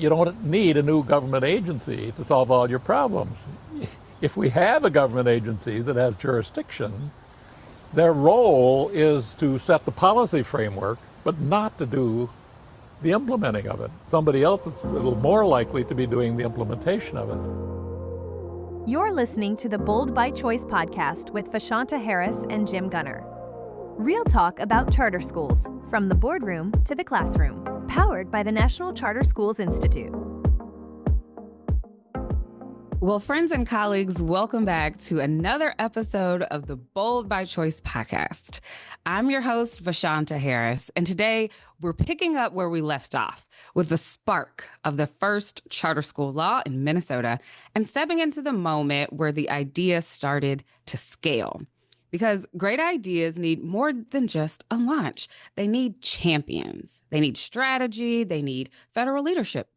You don't need a new government agency to solve all your problems. If we have a government agency that has jurisdiction, their role is to set the policy framework, but not to do the implementing of it. Somebody else is a little more likely to be doing the implementation of it. You're listening to the Bold by Choice podcast with Vashanta Harris and Jim Gunner. Real talk about charter schools, from the boardroom to the classroom. Powered by the National Charter Schools Institute. Well, friends and colleagues, welcome back to another episode of the Bold by Choice podcast. I'm your host, Vashanta Harris, and today we're picking up where we left off with the spark of the first charter school law in Minnesota and stepping into the moment where the idea started to scale. Because great ideas need more than just a launch. They need champions. They need strategy. They need federal leadership.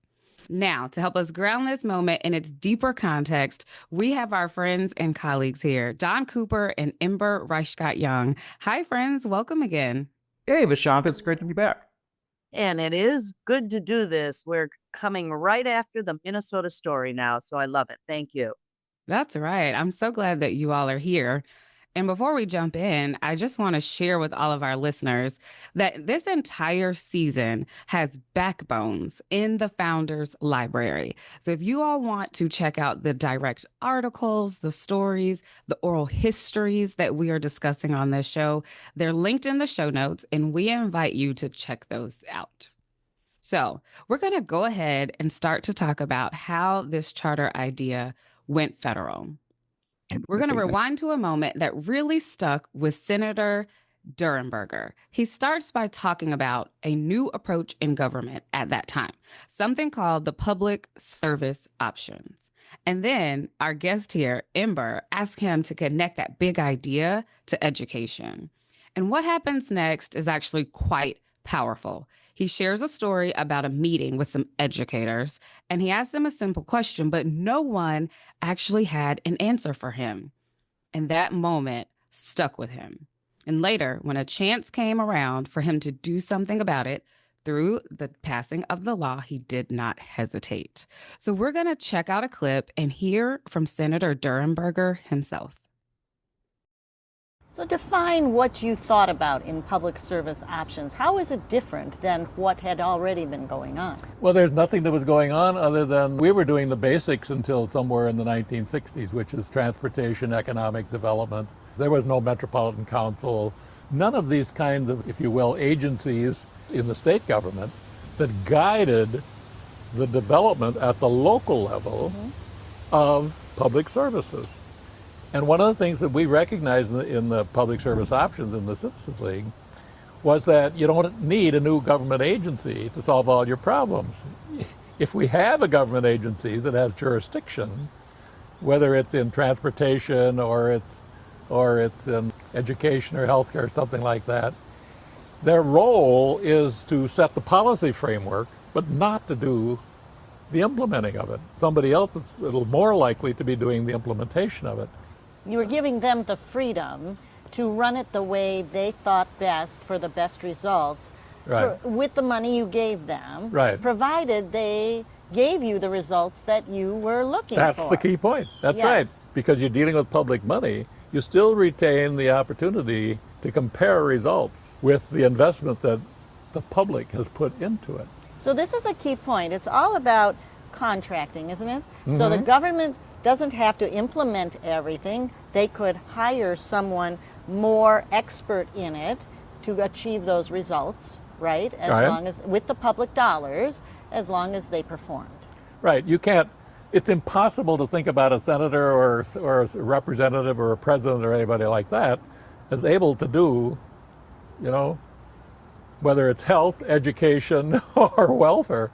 Now, to help us ground this moment in its deeper context, we have our friends and colleagues here, Don Cooper and Ember Reichgott-Young. Hi, friends. Welcome again. Hey, Vashant. It's great to be back. And it is good to do this. We're coming right after the Minnesota story now, so I love it. Thank you. That's right. I'm so glad that you all are here. And before we jump in, I just want to share with all of our listeners that this entire season has backbones in the Founders Library. So if you all want to check out the direct articles, the stories, the oral histories that we are discussing on this show, they're linked in the show notes, and we invite you to check those out. So we're going to go ahead and start to talk about how this charter idea went federal. We're going to rewind to a moment that really stuck with Senator Durenberger. He starts by talking about a new approach in government at that time, something called the public service options. And then our guest here, Ember, asked him to connect that big idea to education. And what happens next is actually quite powerful. He shares a story about a meeting with some educators, and he asks them a simple question, but no one actually had an answer for him. And that moment stuck with him. And later, when a chance came around for him to do something about it, through the passing of the law, he did not hesitate. So we're going to check out a clip and hear from Senator Durenberger himself. So define what you thought about in public service options. How is it different than what had already been going on? Well, there's nothing that was going on other than we were doing the basics until somewhere in the 1960s, which is transportation, economic development. There was no metropolitan council. None of these kinds of, if you will, agencies in the state government that guided the development at the local level of public services. And one of the things that we recognized in the public service options in the Citizens League was that you don't need a new government agency to solve all your problems. If we have a government agency that has jurisdiction, whether it's in transportation or it's in education or healthcare or something like that, their role is to set the policy framework, but not to do the implementing of it. Somebody else is a little more likely to be doing the implementation of it. You were giving them the freedom to run it the way they thought best for the best results, Right. with the money you gave them, Right. provided they gave you the results that you were looking for. That's the key point. That's Yes. right. Because you're dealing with public money, you still retain the opportunity to compare results with the investment that the public has put into it. So this is a key point. It's all about contracting, isn't it? So the government doesn't have to implement everything. They could hire someone more expert in it to achieve those results, right? As long as, with the public dollars, as long as they performed. Right. You can't, it's impossible to think about a senator or a representative or a president or anybody like that as able to do, whether it's health, education, or welfare.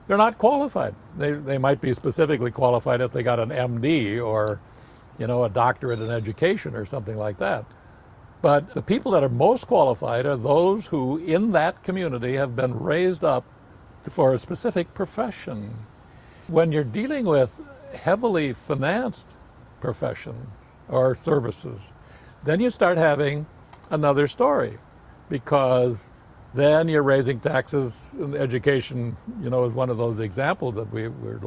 They're not qualified. They might be specifically qualified if they got an MD or, a doctorate in education or something like that. But the people that are most qualified are those who, in that community, have been raised up for a specific profession. When you're dealing with heavily financed professions or services, then you start having another story, because then you're raising taxes, and education, is one of those examples that we're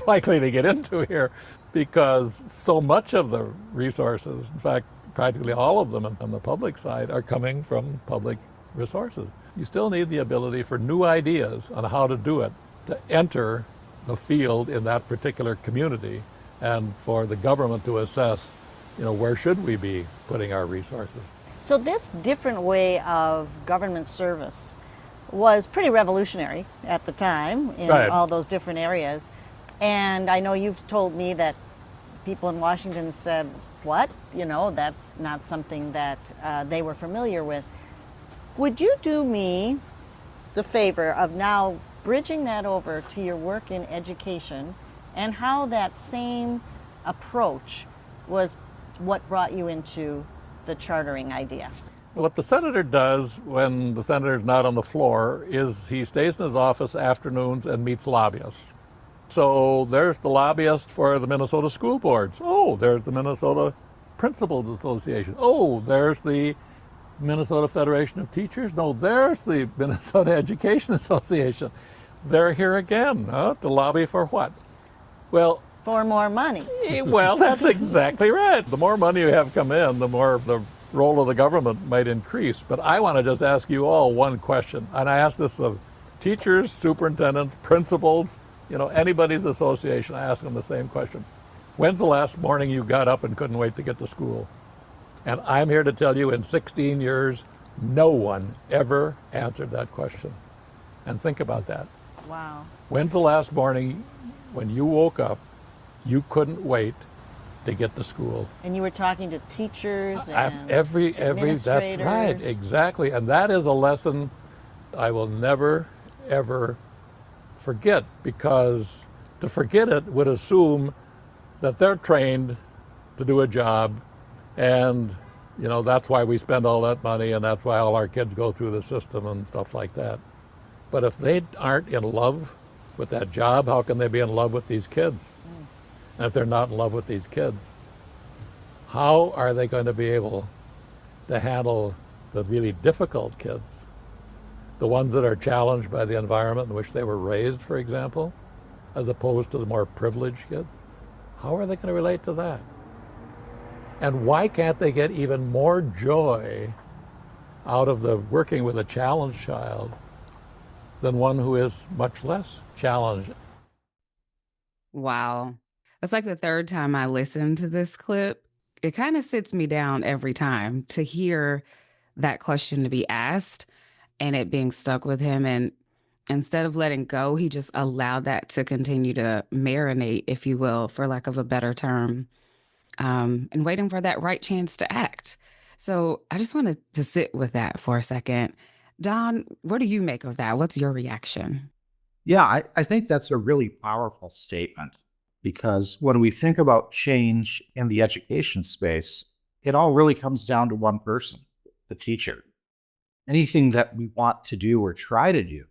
likely to get into here, because so much of the resources, in fact, practically all of them on the public side, are coming from public resources. You still need the ability for new ideas on how to do it, to enter the field in that particular community, and for the government to assess, where should we be putting our resources. So this different way of government service was pretty revolutionary at the time in Right. all those different areas. And I know you've told me that people in Washington said, what? That's not something that they were familiar with. Would you do me the favor of now bridging that over to your work in education, and how that same approach was what brought you into the chartering idea? What the senator does when the senator's not on the floor is he stays in his office afternoons and meets lobbyists. So there's the lobbyist for the Minnesota school boards. Oh, there's the Minnesota Principals Association. Oh, there's the Minnesota Federation of Teachers. No, there's the Minnesota Education Association. They're here again, to lobby for what? Well, For more money. well, that's exactly right. The more money you have come in, the more the role of the government might increase. But I want to just ask you all one question, and I ask this of teachers, superintendents, principals, anybody's association. I ask them the same question. When's the last morning you got up and couldn't wait to get to school? And I'm here to tell you, in 16 years, no one ever answered that question. And think about that. Wow. When's the last morning when you woke up, you couldn't wait to get to school? And you were talking to teachers and Every that's right, administrators. exactly. And that is a lesson I will never, ever forget, because to forget it would assume that they're trained to do a job, and that's why we spend all that money, and that's why all our kids go through the system and stuff like that. But if they aren't in love with that job, how can they be in love with these kids? And if they're not in love with these kids, how are they going to be able to handle the really difficult kids? The ones that are challenged by the environment in which they were raised, for example, as opposed to the more privileged kids? How are they going to relate to that? And why can't they get even more joy out of the working with a challenged child than one who is much less challenged? Wow. It's like the third time I listen to this clip. It kind of sits me down every time to hear that question to be asked and it being stuck with him. And instead of letting go, he just allowed that to continue to marinate, if you will, for lack of a better term, and waiting for that right chance to act. So I just wanted to sit with that for a second. Don, what do you make of that? What's your reaction? Yeah, I think that's a really powerful statement, because when we think about change in the education space, it all really comes down to one person, the teacher. Anything that we want to do or try to do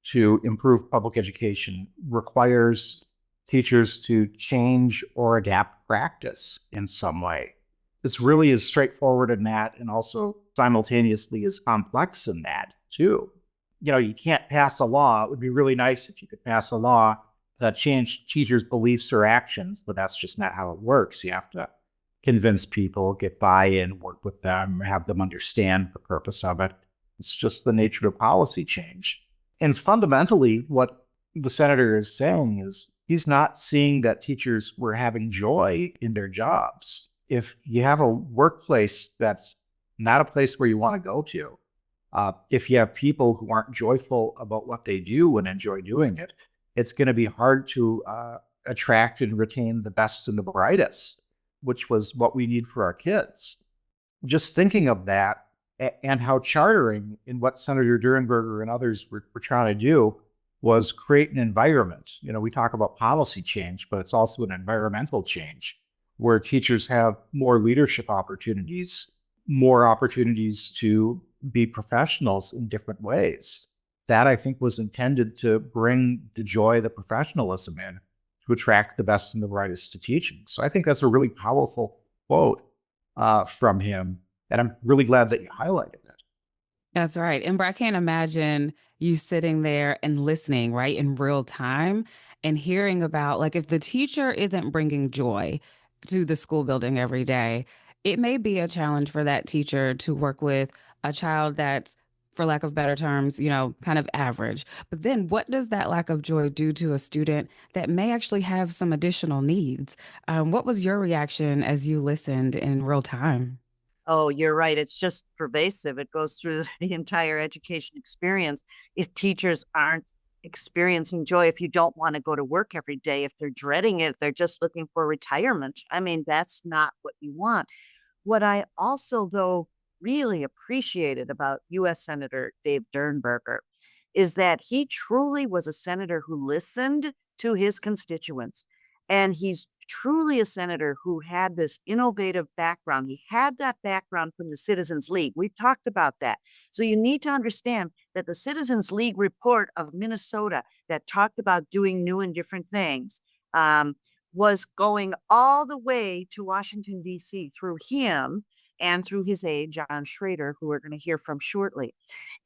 to improve public education requires teachers to change or adapt practice in some way. It's really as straightforward in that, and also simultaneously as complex in that too. You can't pass a law. It would be really nice if you could pass a law that changed teachers' beliefs or actions, but that's just not how it works. You have to convince people, get buy-in, work with them, have them understand the purpose of it. It's just the nature of policy change. And fundamentally, what the senator is saying is he's not seeing that teachers were having joy in their jobs. If you have a workplace that's not a place where you want to go to, if you have people who aren't joyful about what they do and enjoy doing it, it's going to be hard to attract and retain the best and the brightest, which was what we need for our kids. Just thinking of that and how chartering, in what Senator Durenberger and others were trying to do, was create an environment. We talk about policy change, but it's also an environmental change where teachers have more leadership opportunities, more opportunities to be professionals in different ways. That, I think, was intended to bring the joy, the professionalism in, to attract the best and the brightest to teaching. So I think that's a really powerful quote from him, and I'm really glad that you highlighted it. That's right. And I can't imagine you sitting there and listening, right, in real time and hearing about, like, if the teacher isn't bringing joy to the school building every day, it may be a challenge for that teacher to work with a child that's, for lack of better terms, kind of average. But then what does that lack of joy do to a student that may actually have some additional needs? What was your reaction as you listened in real time? Oh, you're right. It's just pervasive. It goes through the entire education experience. If teachers aren't experiencing joy, if you don't want to go to work every day, if they're dreading it, if they're just looking for retirement, I mean, that's not what you want. What I also, though, really appreciated about U.S. Senator Dave Dernberger is that he truly was a senator who listened to his constituents. And he's truly a senator who had this innovative background. He had that background from the Citizens League. We've talked about that. So you need to understand that the Citizens League report of Minnesota that talked about doing new and different things was going all the way to Washington, D.C. through him and through his aide, John Schrader, who we're going to hear from shortly.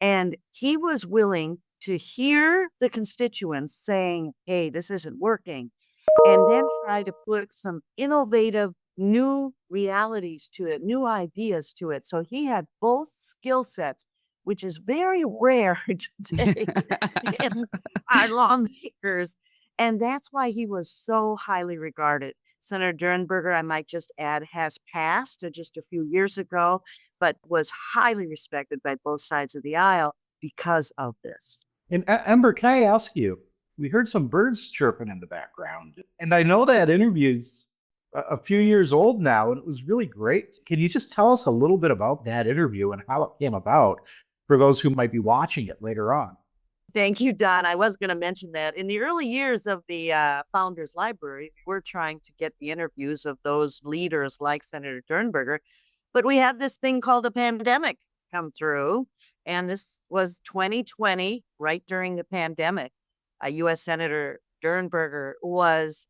And he was willing to hear the constituents saying, hey, this isn't working, and then try to put some innovative new realities to it, new ideas to it. So he had both skill sets, which is very rare today in our lawmakers. And that's why he was so highly regarded. Senator Durenberger, I might just add, has passed just a few years ago, but was highly respected by both sides of the aisle because of this. And Ember, can I ask you? We heard some birds chirping in the background, and I know that interview's a few years old now, and it was really great. Can you just tell us a little bit about that interview and how it came about for those who might be watching it later on? Thank you, Don. I was going to mention that in the early years of the Founders Library, we're trying to get the interviews of those leaders like Senator Dernberger, but we had this thing called a pandemic come through, and this was 2020, right during the pandemic. U.S. Senator Dernberger was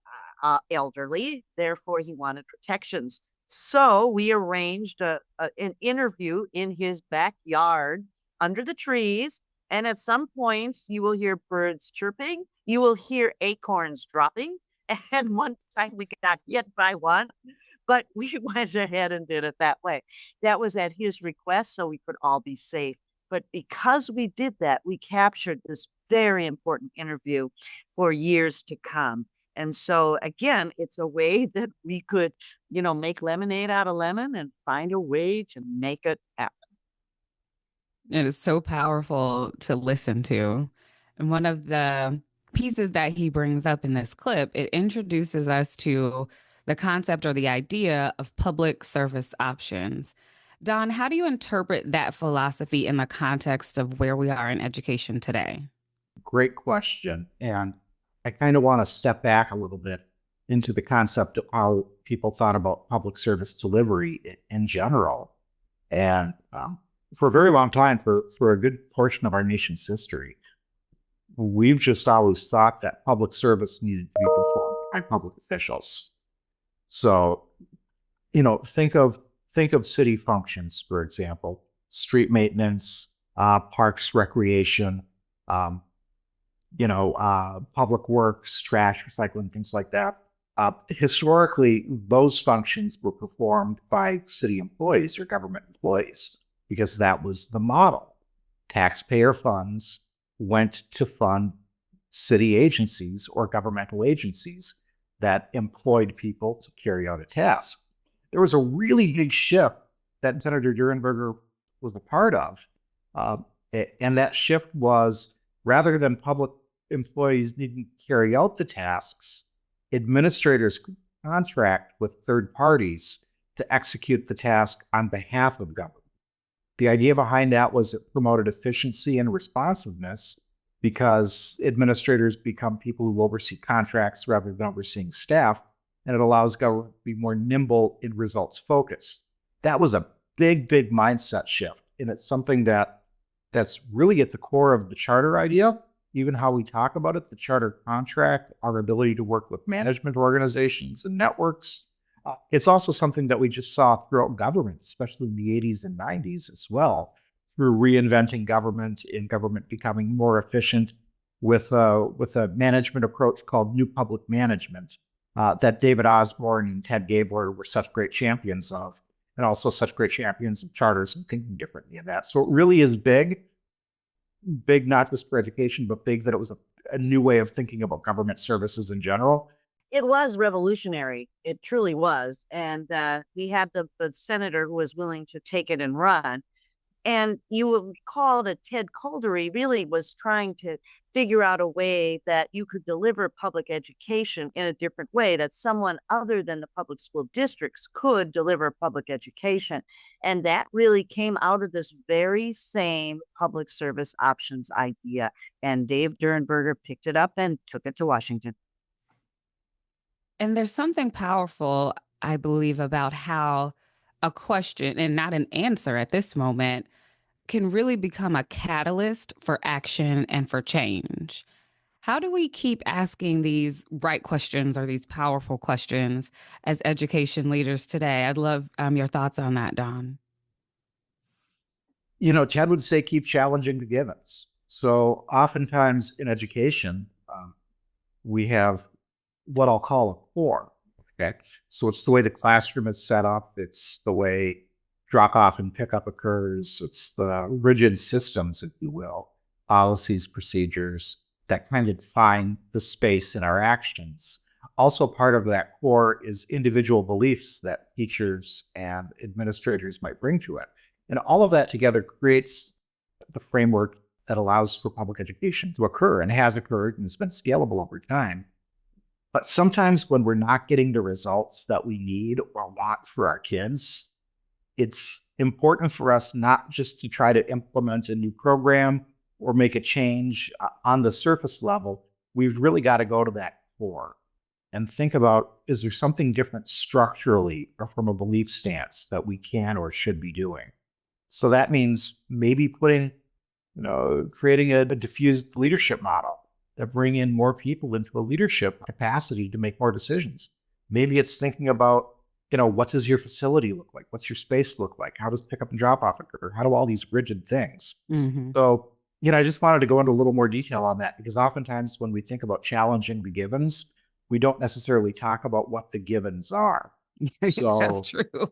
elderly, therefore he wanted protections. So we arranged an interview in his backyard under the trees. And at some points, you will hear birds chirping, you will hear acorns dropping. And one time we got hit by one, but we went ahead and did it that way. That was at his request, so we could all be safe. But because we did that, we captured this very important interview for years to come. And so, again, it's a way that we could, make lemonade out of lemon and find a way to make it happen. It is so powerful to listen to. And one of the pieces that he brings up in this clip, it introduces us to the concept or the idea of public service options. Don, how do you interpret that philosophy in the context of where we are in education today? Great question. And I kind of want to step back a little bit into the concept of how people thought about public service delivery in general. And for a very long time, for a good portion of our nation's history, we've just always thought that public service needed to be performed by public officials. So, think of city functions, for example, street maintenance, parks, recreation, public works, trash recycling, things like that. Historically, those functions were performed by city employees or government employees because that was the model. Taxpayer funds went to fund city agencies or governmental agencies that employed people to carry out a task. There was a really big shift that Senator Durenberger was a part of. And that shift was, rather than public employees needing to carry out the tasks, administrators could contract with third parties to execute the task on behalf of government. The idea behind that was it promoted efficiency and responsiveness because administrators become people who oversee contracts rather than overseeing staff, and it allows government to be more nimble in results focus. That was a big, big mindset shift, and it's something that's really at the core of the charter idea, even how we talk about it, the charter contract, our ability to work with management organizations and networks. It's also something that we just saw throughout government, especially in the 80s and 90s as well. through reinventing government and government becoming more efficient with a management approach called New Public Management that David Osborne and Ted Gabler were such great champions of, and also such great champions of charters and thinking differently in that. So it really is big not just for education, but big that it was a new way of thinking about government services in general. It was revolutionary. It truly was. And we had the senator who was willing to take it and run. And you will recall that Ted Caldery really was trying to figure out a way that you could deliver public education in a different way, that someone other than the public school districts could deliver public education. And that really came out of this very same public service options idea. And Dave Durenberger picked it up and took it to Washington. And there's something powerful, I believe, about how a question and not an answer at this moment can really become a catalyst for action and for change. How do we keep asking these right questions or these powerful questions as education leaders today? I'd love your thoughts on that, Don. Ted would say keep challenging the givens. So oftentimes in education, we have what I'll call a core. Okay. So it's the way the classroom is set up. It's the way drop off and pickup occurs. It's the rigid systems, if you will, policies, procedures that kind of define the space in our actions. Also part of that core is individual beliefs that teachers and administrators might bring to it. And all of that together creates the framework that allows for public education to occur and has occurred and has been scalable over time. But sometimes when we're not getting the results that we need or want for our kids, it's important for us not just to try to implement a new program or make a change on the surface level. We've really got to go to that core and think about, is there something different structurally or from a belief stance that we can or should be doing? So that means maybe creating a diffused leadership model that bring in more people into a leadership capacity to make more decisions. Maybe it's thinking about, what does your facility look like? What's your space look like? How does pickup and drop off occur? How do all these rigid things? Mm-hmm. So, I just wanted to go into a little more detail on that, because oftentimes when we think about challenging the givens, we don't necessarily talk about what the givens are. So, that's true.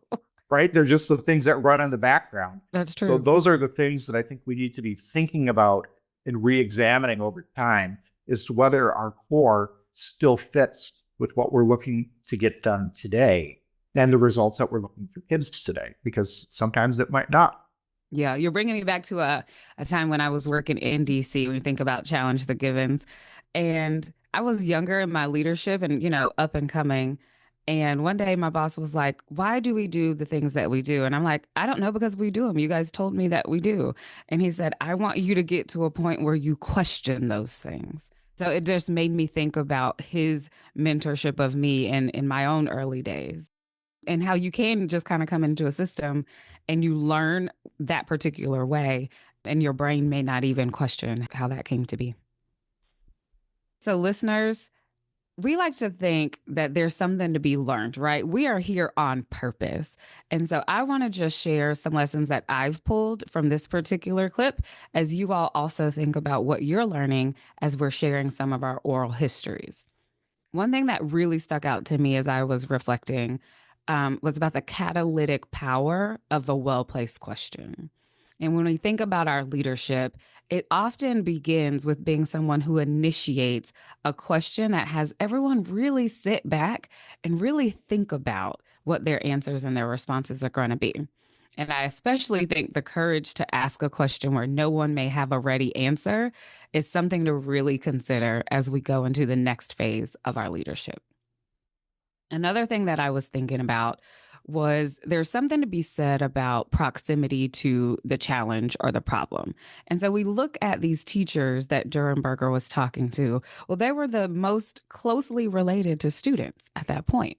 Right? They're just the things that run in the background. That's true. So those are the things that I think we need to be thinking about and re-examining over time, as to whether our core still fits with what we're looking to get done today and the results that we're looking for kids today, because sometimes it might not. Yeah, you're bringing me back to a time when I was working in DC, when you think about challenge the givens. And I was younger in my leadership and, up and coming. And one day my boss was like, why do we do the things that we do? And I'm like, I don't know, because we do them. You guys told me that we do. And he said, I want you to get to a point where you question those things. So it just made me think about his mentorship of me in my own early days, and how you can just kind of come into a system and you learn that particular way, and your brain may not even question how that came to be. So listeners, we like to think that there's something to be learned, right? We are here on purpose. And so I want to just share some lessons that I've pulled from this particular clip, as you all also think about what you're learning as we're sharing some of our oral histories. One thing that really stuck out to me as I was reflecting was about the catalytic power of a well-placed question. And when we think about our leadership, it often begins with being someone who initiates a question that has everyone really sit back and really think about what their answers and their responses are going to be. And I especially think the courage to ask a question where no one may have a ready answer is something to really consider as we go into the next phase of our leadership. Another thing that I was thinking about was there's something to be said about proximity to the challenge or the problem. And so we look at these teachers that Durenberger was talking to. Well, they were the most closely related to students at that point.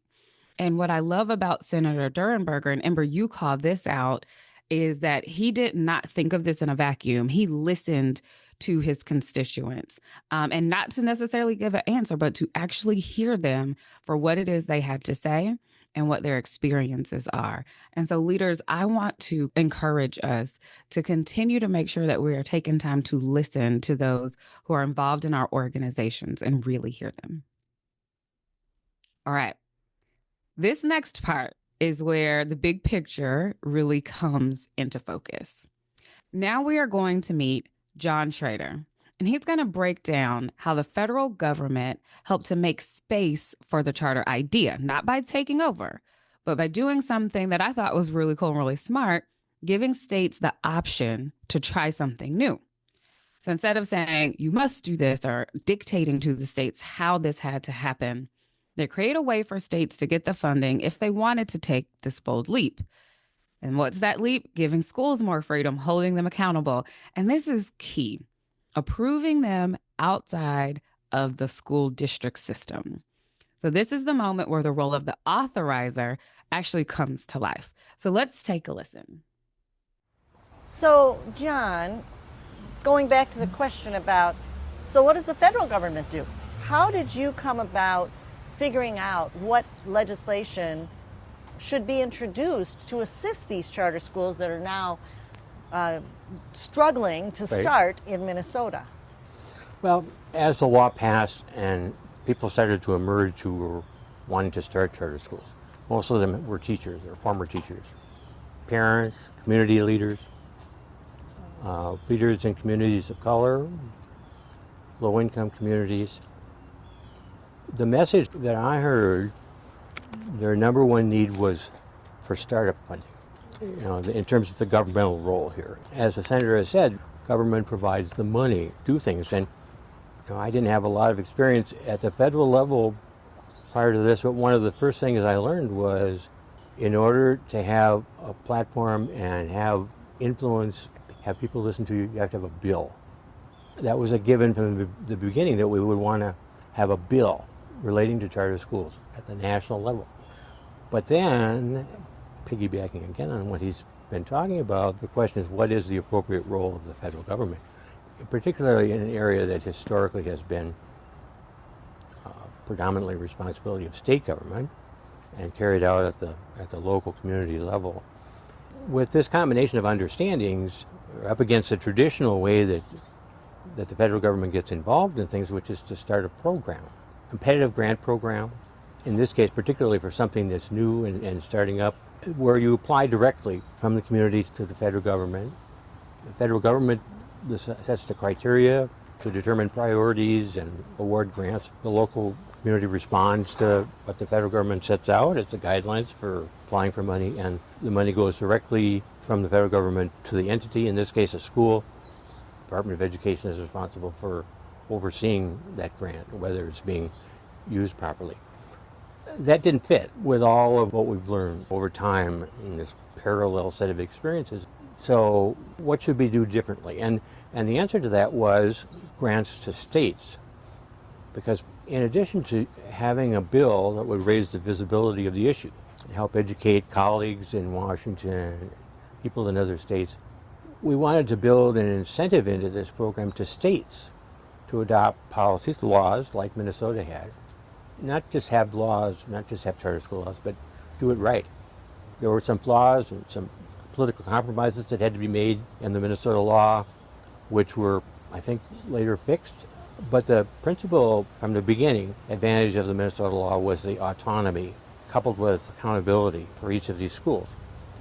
And what I love about Senator Durenberger, and Ember, you call this out, is that he did not think of this in a vacuum. He listened to his constituents, and not to necessarily give an answer, but to actually hear them for what it is they had to say, and what their experiences are. And so, leaders, I want to encourage us to continue to make sure that we are taking time to listen to those who are involved in our organizations and really hear them. All right. This next part is where the big picture really comes into focus. Now we are going to meet John Schrader, and he's going to break down how the federal government helped to make space for the charter idea, not by taking over, but by doing something that I thought was really cool and really smart, giving states the option to try something new. So instead of saying, you must do this or dictating to the states how this had to happen, they create a way for states to get the funding if they wanted to take this bold leap. And what's that leap? Giving schools more freedom, holding them accountable. And this is key, approving them outside of the school district system. So this is the moment where the role of the authorizer actually comes to life. So let's take a listen. So, John, going back to the question about, so what does the federal government do? How did you come about figuring out what legislation should be introduced to assist these charter schools that are now struggling to start in Minnesota? Well, as the law passed and people started to emerge who were wanting to start charter schools, most of them were teachers or former teachers, parents, community leaders, leaders in communities of color, low-income communities. The message that I heard, their number one need was for startup funding, in terms of the governmental role here. As the senator has said, government provides the money to do things. And I didn't have a lot of experience at the federal level prior to this, but one of the first things I learned was in order to have a platform and have influence, have people listen to you, you have to have a bill. That was a given from the beginning, that we would want to have a bill relating to charter schools at the national level. But then, piggybacking again on what he's been talking about, the question is, what is the appropriate role of the federal government, particularly in an area that historically has been predominantly responsibility of state government and carried out at the local community level. With this combination of understandings, we're up against the traditional way that the federal government gets involved in things, which is to start a program, competitive grant program, in this case particularly for something that's new and starting up, where you apply directly from the community to the federal government. The federal government sets the criteria to determine priorities and award grants. The local community responds to what the federal government sets out as the guidelines for applying for money, and the money goes directly from the federal government to the entity, in this case a school. Department of Education is responsible for overseeing that grant, whether it's being used properly. That didn't fit with all of what we've learned over time in this parallel set of experiences. So what should we do differently? And the answer to that was grants to states. Because in addition to having a bill that would raise the visibility of the issue and help educate colleagues in Washington, people in other states, we wanted to build an incentive into this program to states to adopt policies, laws like Minnesota had. Not just have laws, not just have charter school laws, but do it right. There were some flaws and some political compromises that had to be made in the Minnesota law, which were, I think, later fixed. But the principal from the beginning advantage of the Minnesota law was the autonomy coupled with accountability for each of these schools.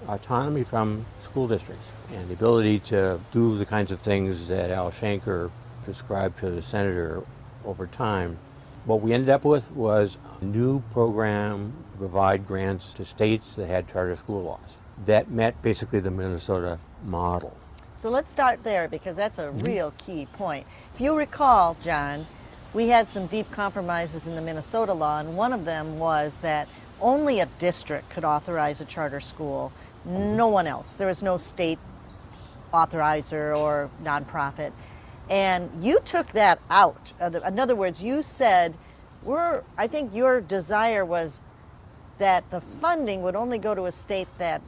Autonomy from school districts and the ability to do the kinds of things that Al Shanker prescribed to the senator over time. What we ended up with was a new program to provide grants to states that had charter school laws that met basically the Minnesota model. So let's start there, because that's a real key point. If you recall, John, we had some deep compromises in the Minnesota law, and one of them was that only a district could authorize a charter school, no one else. There was no state authorizer or nonprofit. And you took that out. In other words, you said, I think your desire was that the funding would only go to a state that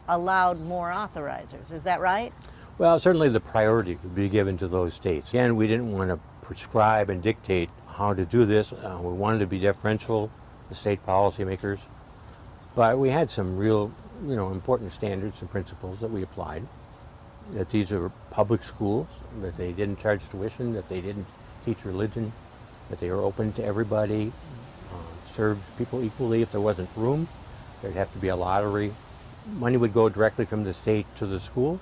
allowed more authorizers. Is that right? Well, certainly the priority would be given to those states. Again, we didn't want to prescribe and dictate how to do this. We wanted to be deferential to state policymakers. But we had some real, important standards and principles that we applied. That these are public schools, that they didn't charge tuition, that they didn't teach religion, that they were open to everybody, served people equally. If there wasn't room, there'd have to be a lottery. Money would go directly from the state to the school,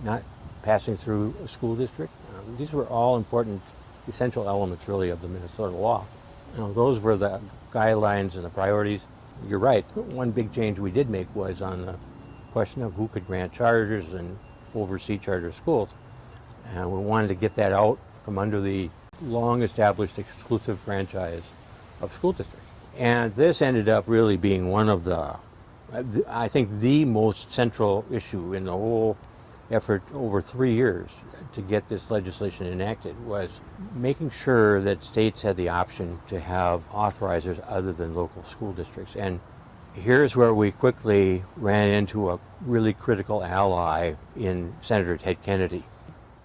not passing through a school district. These were all important, essential elements, really, of the Minnesota law. Those were the guidelines and the priorities. You're right. One big change we did make was on the question of who could grant charters and oversee charter schools. And we wanted to get that out from under the long-established exclusive franchise of school districts. And this ended up really being one of I think, the most central issue in the whole effort over 3 years to get this legislation enacted was making sure that states had the option to have authorizers other than local school districts. And here's where we quickly ran into a really critical ally in Senator Ted Kennedy.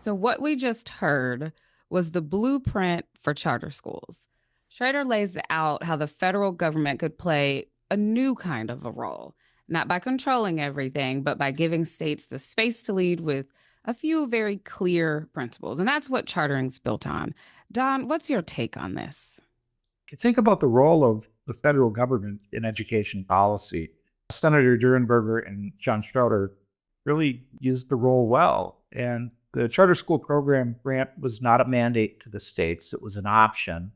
So what we just heard was the blueprint for charter schools. Schrader lays out how the federal government could play a new kind of a role, not by controlling everything, but by giving states the space to lead with a few very clear principles. And that's what chartering's built on. Don, what's your take on this? You think about the role of the federal government in education policy. Senator Durenberger and John Schroeder really used the role well. And the charter school program grant was not a mandate to the states. It was an option,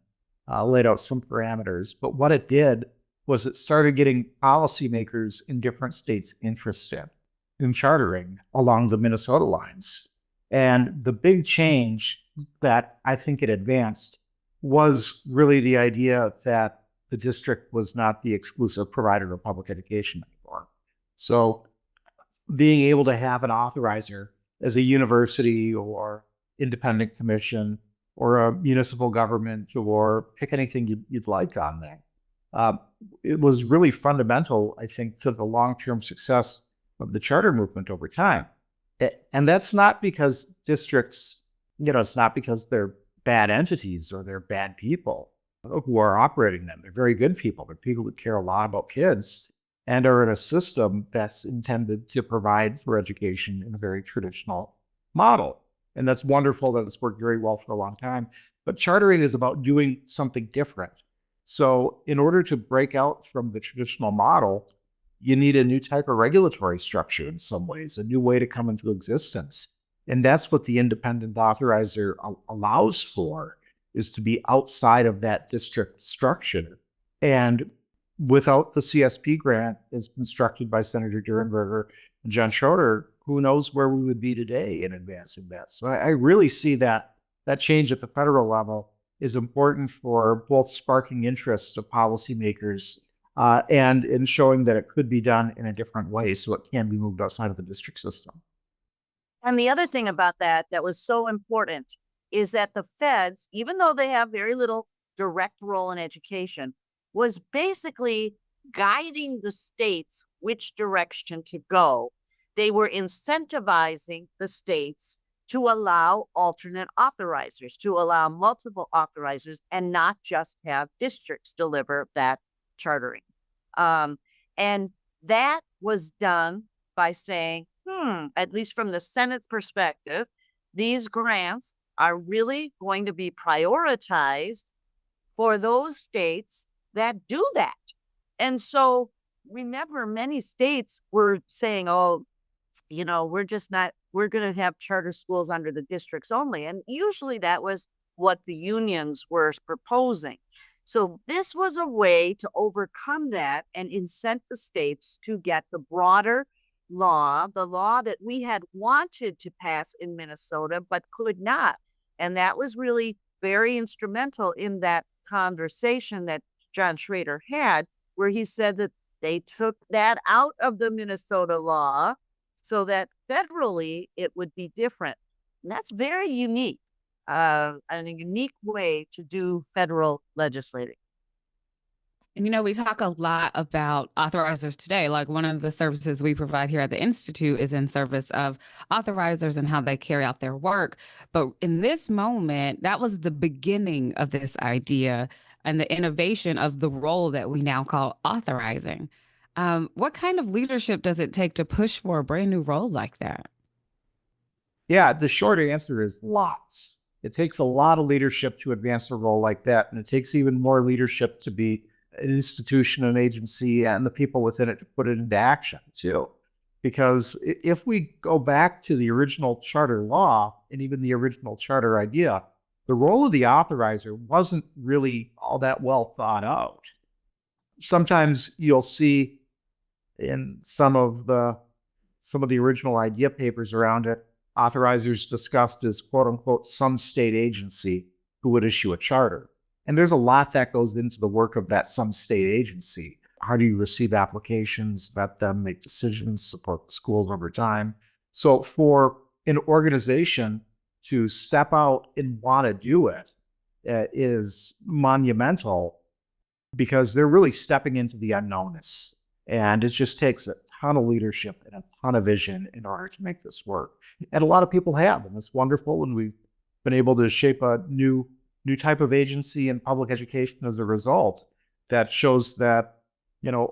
laid out some parameters. But what it did was it started getting policymakers in different states interested in chartering along the Minnesota lines. And the big change that I think it advanced was really the idea that the district was not the exclusive provider of public education anymore. So being able to have an authorizer as a university or independent commission or a municipal government, or pick anything you'd like on that. It was really fundamental, I think, to the long-term success of the charter movement over time. And that's not because districts, it's not because they're bad entities or they're bad people who are operating them. They're very good people. They're people who care a lot about kids and are in a system that's intended to provide for education in a very traditional model. And that's wonderful that it's worked very well for a long time. But chartering is about doing something different. So in order to break out from the traditional model, you need a new type of regulatory structure in some ways, a new way to come into existence. And that's what the independent authorizer allows for, is to be outside of that district structure. And without the CSP grant as constructed by Senator Durenberger and John Schroeder, who knows where we would be today in advancing that. So I really see that change at the federal level is important for both sparking interest of policymakers and in showing that it could be done in a different way so it can be moved outside of the district system. And the other thing about that was so important is that the feds, even though they have very little direct role in education, was basically guiding the states which direction to go. They were incentivizing the states to allow alternate authorizers, to allow multiple authorizers, and not just have districts deliver that chartering. And that was done by saying, at least from the Senate's perspective, these grants are really going to be prioritized for those states that do that. And so remember, many states were saying, we're going to have charter schools under the districts only. And usually that was what the unions were proposing. So this was a way to overcome that and incent the states to get the broader law, the law that we had wanted to pass in Minnesota, but could not. And that was really very instrumental in that conversation that John Schrader had, where he said that they took that out of the Minnesota law so that federally it would be different. And that's very unique, and a unique way to do federal legislating. And, we talk a lot about authorizers today. Like, one of the services we provide here at the Institute is in service of authorizers and how they carry out their work. But in this moment, that was the beginning of this idea and the innovation of the role that we now call authorizing. What kind of leadership does it take to push for a brand new role like that? Yeah, the short answer is lots. It takes a lot of leadership to advance a role like that. And it takes even more leadership to be an institution, an agency, and the people within it to put it into action too. Because if we go back to the original charter law and even the original charter idea, the role of the authorizer wasn't really all that well thought out. Sometimes you'll see in some of the original idea papers around it, authorizers discussed as quote unquote some state agency who would issue a charter. And there's a lot that goes into the work of that some state agency. How do you receive applications, vet them, make decisions, support the schools over time? So for an organization to step out and want to do it is monumental because they're really stepping into the unknownness. And it just takes a ton of leadership and a ton of vision in order to make this work. And a lot of people have, and it's wonderful. And we've been able to shape a new type of agency in public education as a result that shows that,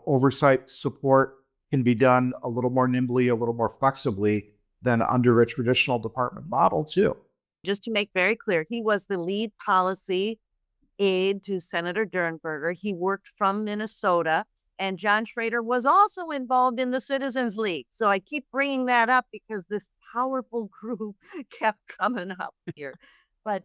oversight support can be done a little more nimbly, a little more flexibly than under a traditional department model too. Just to make very clear, he was the lead policy aide to Senator Durenberger. He worked from Minnesota, and John Schrader was also involved in the Citizens League. So I keep bringing that up because this powerful group kept coming up here. But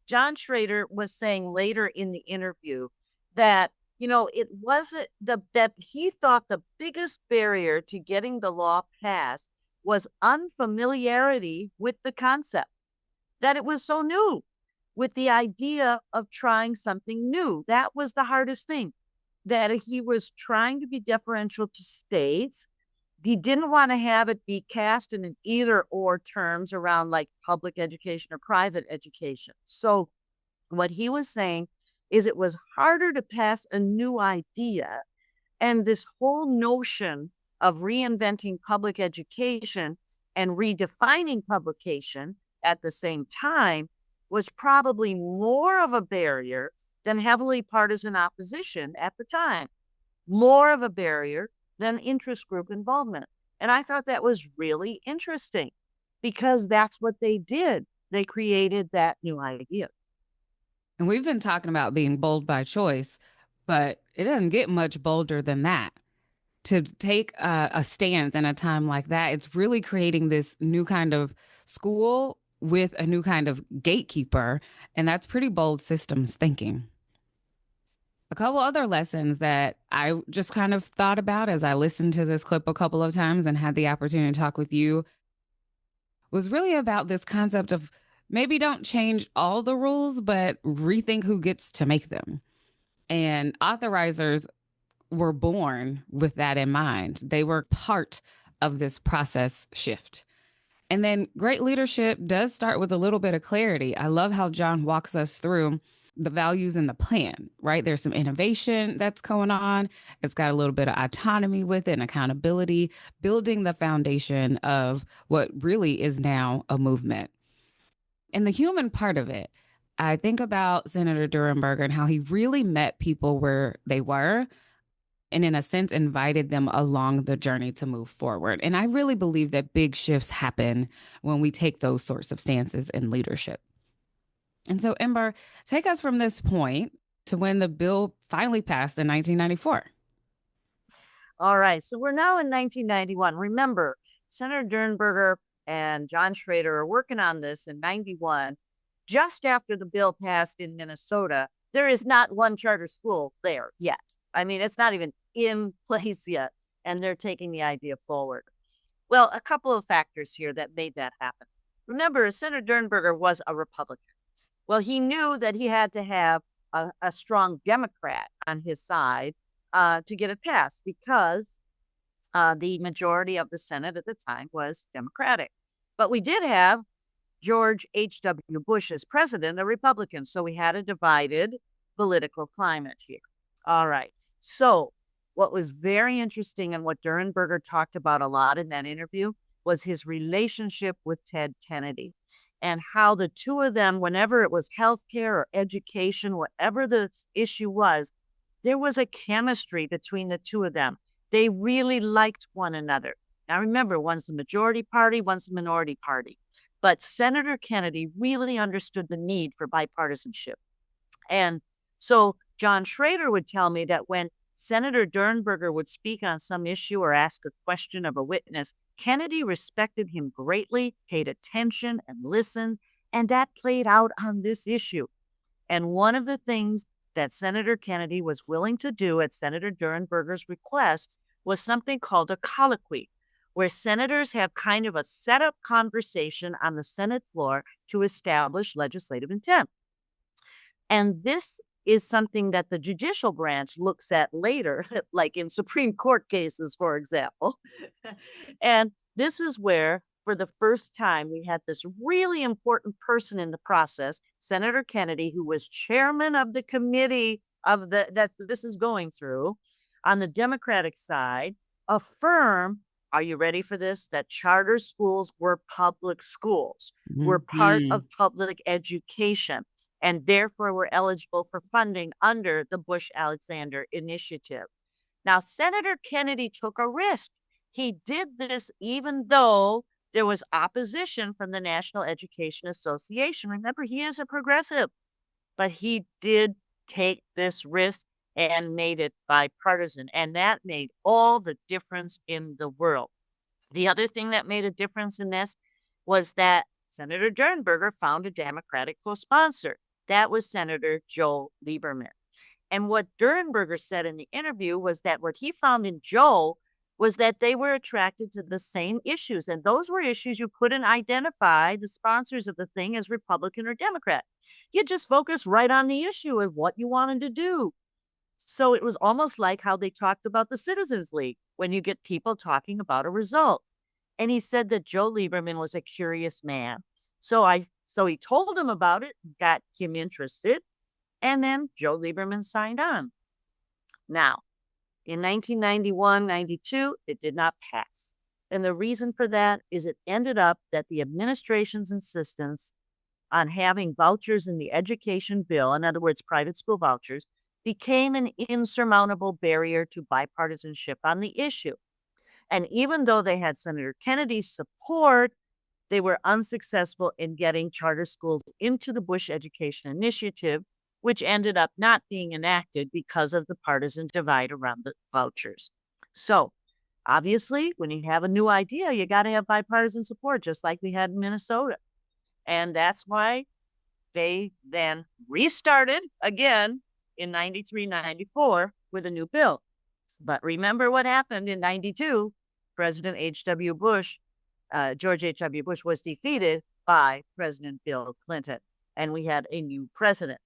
John Schrader was saying later in the interview that, it wasn't that he thought the biggest barrier to getting the law passed was unfamiliarity with the concept, that it was so new, with the idea of trying something new. That was the hardest thing, that he was trying to be deferential to states. He didn't want to have it be cast in an either or terms around like public education or private education. So what he was saying is it was harder to pass a new idea. And this whole notion of reinventing public education and redefining publication at the same time was probably more of a barrier than heavily partisan opposition at the time, more of a barrier than interest group involvement. And I thought that was really interesting because that's what they did. They created that new idea. And we've been talking about being bold by choice, but it doesn't get much bolder than that. To take a stance in a time like that, it's really creating this new kind of school with a new kind of gatekeeper. And that's pretty bold systems thinking. A couple other lessons that I just kind of thought about as I listened to this clip a couple of times and had the opportunity to talk with you was really about this concept of maybe don't change all the rules, but rethink who gets to make them. And authorizers were born with that in mind. They were part of this process shift. And then great leadership does start with a little bit of clarity. I love how John walks us through the values in the plan, right? There's some innovation that's going on. It's got a little bit of autonomy with it and accountability, building the foundation of what really is now a movement. And the human part of it, I think about Senator Durenberger and how he really met people where they were and in a sense invited them along the journey to move forward. And I really believe that big shifts happen when we take those sorts of stances in leadership. And so, Ember, take us from this point to when the bill finally passed in 1994. All right. So we're now in 1991. Remember, Senator Durenberger and John Schrader are working on this in 91. Just after the bill passed in Minnesota, there is not one charter school there yet. I mean, it's not even in place yet, and they're taking the idea forward. Well, a couple of factors here that made that happen. Remember, Senator Durenberger was a Republican. Well, he knew that he had to have a strong Democrat on his side to get it passed because the majority of the Senate at the time was Democratic. But we did have George H.W. Bush as president, a Republican. So we had a divided political climate here. All right. So what was very interesting and what Durenberger talked about a lot in that interview was his relationship with Ted Kennedy and how the two of them, whenever it was healthcare or education, whatever the issue was, there was a chemistry between the two of them. They really liked one another. Now remember, one's the majority party, one's the minority party. But Senator Kennedy really understood the need for bipartisanship. And so John Schrader would tell me that when Senator Dernberger would speak on some issue or ask a question of a witness, Kennedy respected him greatly, paid attention and listened, and that played out on this issue. And one of the things that Senator Kennedy was willing to do at Senator Dernberger's request was something called a colloquy, where senators have kind of a setup conversation on the Senate floor to establish legislative intent. And this is something that the judicial branch looks at later, like in Supreme Court cases, for example. And this is where, for the first time, we had this really important person in the process, Senator Kennedy, who was chairman of the committee of that this is going through on the Democratic side, affirm, are you ready for this? That charter schools were public schools, were part of public education, and therefore were eligible for funding under the Bush-Alexander Initiative. Now, Senator Kennedy took a risk. He did this even though there was opposition from the National Education Association. Remember, he is a progressive, but he did take this risk and made it bipartisan, and that made all the difference in the world. The other thing that made a difference in this was that Senator Dernberger found a Democratic co-sponsor. That was Senator Joe Lieberman. And what Dernberger said in the interview was that what he found in Joe was that they were attracted to the same issues. And those were issues you couldn't identify the sponsors of the thing as Republican or Democrat. You just focus right on the issue of what you wanted to do. So it was almost like how they talked about the Citizens League when you get people talking about a result. And he said that Joe Lieberman was a curious man. So he told him about it, got him interested, and then Joe Lieberman signed on. Now, in 1991, 92, it did not pass. And the reason for that is it ended up that the administration's insistence on having vouchers in the education bill, in other words, private school vouchers, became an insurmountable barrier to bipartisanship on the issue. And even though they had Senator Kennedy's support, they were unsuccessful in getting charter schools into the Bush Education Initiative, which ended up not being enacted because of the partisan divide around the vouchers. So obviously, when you have a new idea, you got to have bipartisan support, just like we had in Minnesota. And that's why they then restarted again in 93, 94 with a new bill. But remember what happened in 92. President H.W. Bush, George H.W. Bush was defeated by President Bill Clinton, and we had a new president.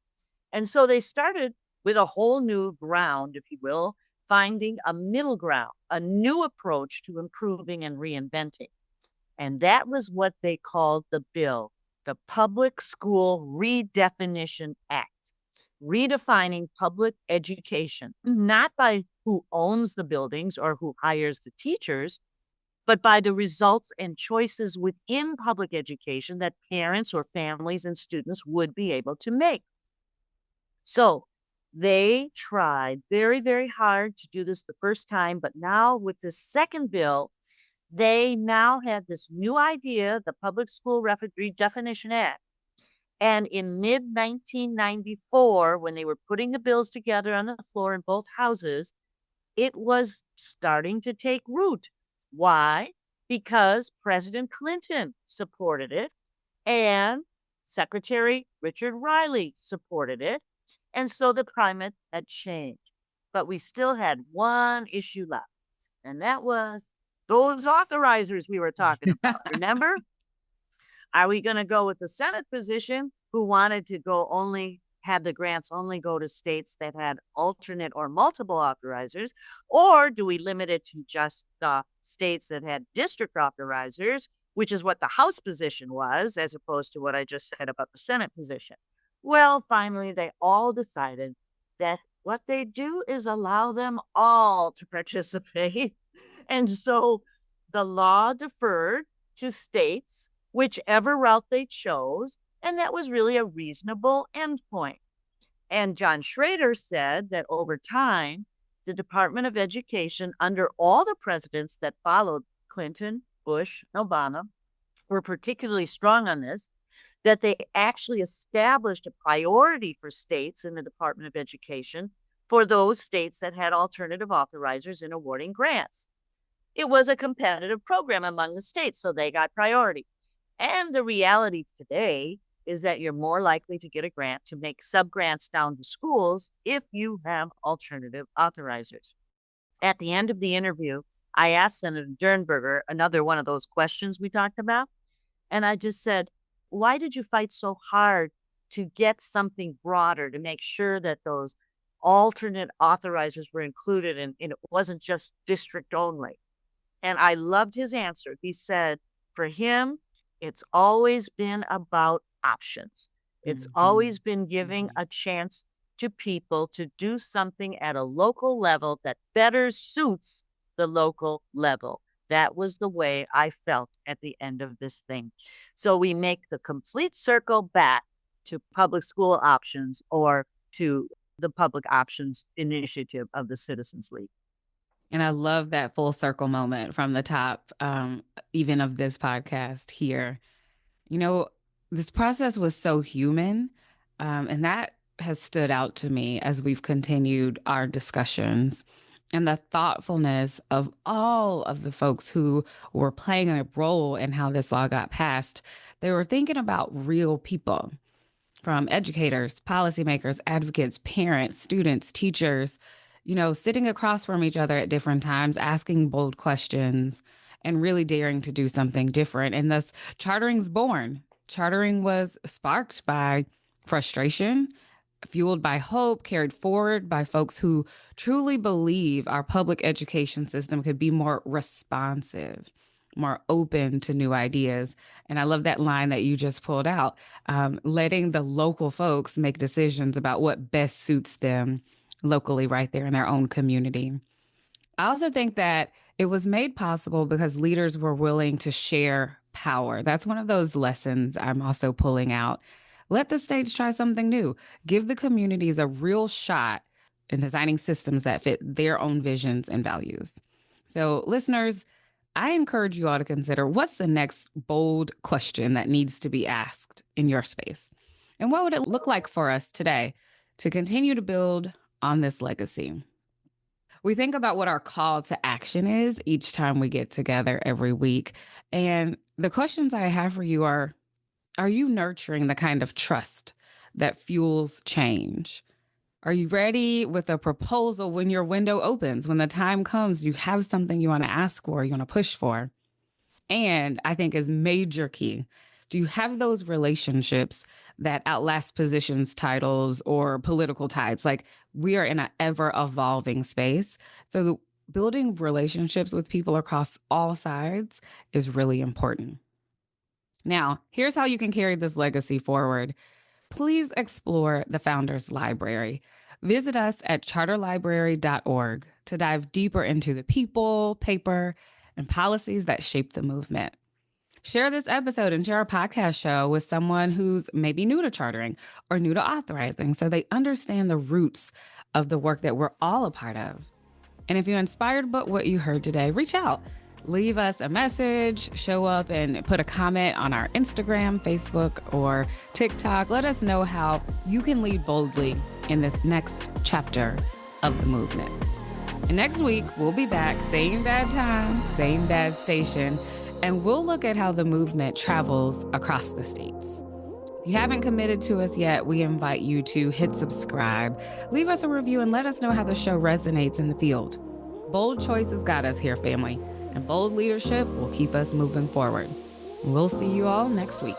And so they started with a whole new ground, if you will, finding a middle ground, a new approach to improving and reinventing. And that was what they called the bill, the Public School Redefinition Act, redefining public education, not by who owns the buildings or who hires the teachers, but by the results and choices within public education that parents or families and students would be able to make. So they tried very, very hard to do this the first time, but now with this second bill, they now had this new idea, the Public School Redefinition Act. And in mid-1994, when they were putting the bills together on the floor in both houses, it was starting to take root. Why? Because President Clinton supported it and Secretary Richard Riley supported it. And so the climate had changed. But we still had one issue left, and that was those authorizers we were talking about. Remember? Are we going to go with the Senate position who wanted to have the grants only go to states that had alternate or multiple authorizers? Or do we limit it to just the states that had district authorizers, which is what the House position was, as opposed to what I just said about the Senate position? Well, finally, they all decided that what they do is allow them all to participate. And so the law deferred to states, whichever route they chose, and that was really a reasonable endpoint. And John Schrader said that over time, the Department of Education, under all the presidents that followed Clinton, Bush, and Obama, were particularly strong on this, that they actually established a priority for states in the Department of Education for those states that had alternative authorizers in awarding grants. It was a competitive program among the states, so they got priority. And the reality today is that you're more likely to get a grant to make sub-grants down to schools if you have alternative authorizers. At the end of the interview, I asked Senator Dernberger another one of those questions we talked about. And I just said, why did you fight so hard to get something broader, to make sure that those alternate authorizers were included and it wasn't just district only? And I loved his answer. He said, for him, it's always been about options. It's always been giving a chance to people to do something at a local level that better suits the local level. That was the way I felt at the end of this thing. So we make the complete circle back to public school options, or to the public options initiative of the Citizens League. And I love that full circle moment from the top, even of this podcast here. You know, this process was so human, and that has stood out to me as we've continued our discussions. And the thoughtfulness of all of the folks who were playing a role in how this law got passed. They were thinking about real people, from educators, policymakers, advocates, parents, students, teachers, sitting across from each other at different times, asking bold questions and really daring to do something different. And thus, chartering's born. Chartering was sparked by frustration, fueled by hope, carried forward by folks who truly believe our public education system could be more responsive, more open to new ideas. And I love that line that you just pulled out, letting the local folks make decisions about what best suits them locally right there in their own community. I also think that it was made possible because leaders were willing to share power. That's one of those lessons I'm also pulling out. Let the states try something new. Give the communities a real shot in designing systems that fit their own visions and values. So, listeners, I encourage you all to consider, what's the next bold question that needs to be asked in your space? And what would it look like for us today to continue to build on this legacy? We think about what our call to action is each time we get together every week. And the questions I have for you are you nurturing the kind of trust that fuels change? Are you ready with a proposal when your window opens, when the time comes, you have something you want to ask for, you want to push for? And I think is major key, do you have those relationships that outlast positions, titles, or political ties? Like, we are in an ever evolving space. So building relationships with people across all sides is really important. Now, here's how you can carry this legacy forward. Please explore the Founders Library. Visit us at charterlibrary.org to dive deeper into the people, paper, and policies that shape the movement. Share this episode and share our podcast show with someone who's maybe new to chartering or new to authorizing, so they understand the roots of the work that we're all a part of. And if you're inspired by what you heard today, reach out. Leave us a message, show up and put a comment on our Instagram, Facebook, or TikTok. Let us know how you can lead boldly in this next chapter of the movement. And next week, we'll be back, same bad time, same bad station, and we'll look at how the movement travels across the states. If you haven't committed to us yet, we invite you to hit subscribe, leave us a review, and let us know how the show resonates in the field. Bold choices got us here, family, and bold leadership will keep us moving forward. We'll see you all next week.